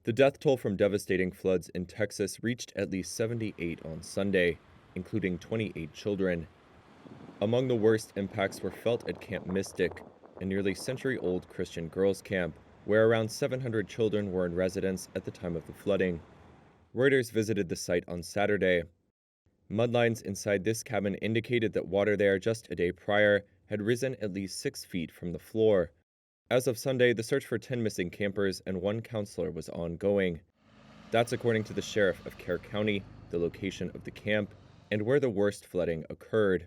The death toll from devastating floods in Texas reached at least 78 on Sunday, including 28 children. Among the worst impacts were felt at Camp Mystic, a nearly century-old Christian girls' camp, where around 700 children were in residence at the time of the flooding. Reuters visited the site on Saturday. Mudlines inside this cabin indicated that water there just a day prior had risen at least 6 feet from the floor. As of Sunday, the search for 10 missing campers and one counselor was ongoing. That's according to the sheriff of Kerr County, the location of the camp, and where the worst flooding occurred.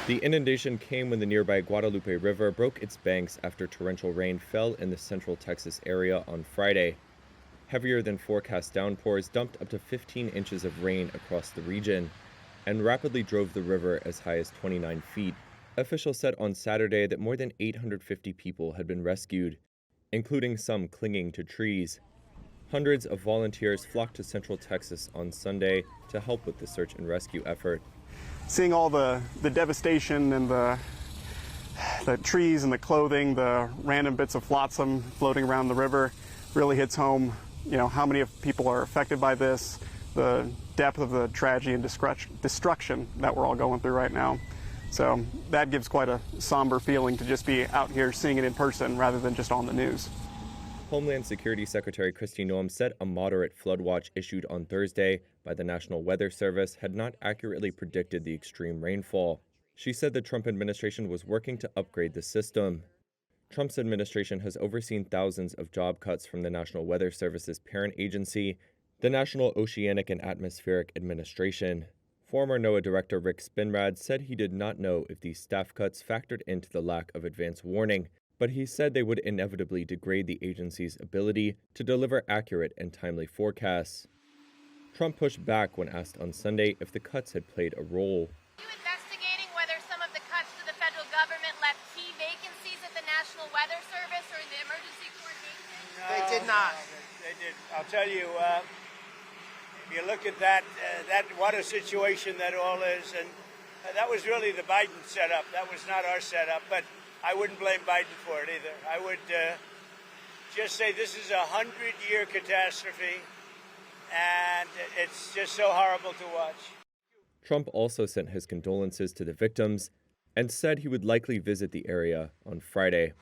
The inundation came when the nearby Guadalupe River broke its banks after torrential rain fell in the central Texas area on Friday. Heavier than forecast downpours dumped up to 15 inches of rain across the region and rapidly drove the river as high as 29 feet. Officials said on Saturday that more than 850 people had been rescued, including some clinging to trees. Hundreds of volunteers flocked to Central Texas on Sunday to help with the search and rescue effort. Seeing all the devastation and the trees and the clothing, the random bits of flotsam floating around the river really hits home, how many people are affected by this, the depth of the tragedy and destruction that we're all going through right now. So that gives quite a somber feeling to just be out here seeing it in person rather than just on the news. Homeland Security Secretary Kristi Noem said a moderate flood watch issued on Thursday by the National Weather Service had not accurately predicted the extreme rainfall. She said the Trump administration was working to upgrade the system. Trump's administration has overseen thousands of job cuts from the National Weather Service's parent agency, the National Oceanic and Atmospheric Administration. Former NOAA Director Rick Spinrad said he did not know if these staff cuts factored into the lack of advance warning, but he said they would inevitably degrade the agency's ability to deliver accurate and timely forecasts. Trump pushed back when asked on Sunday if the cuts had played a role. Are you investigating whether some of the cuts to the federal government left key vacancies at the National Weather Service or in the emergency coordination? No, they did not. They did. I'll tell you, if you look at that what a situation that all is, and that was really the Biden setup. That was not our setup, but I wouldn't blame Biden for it either. I would just say this is a 100-year catastrophe, and it's just so horrible to watch. Trump also sent his condolences to the victims and said he would likely visit the area on Friday.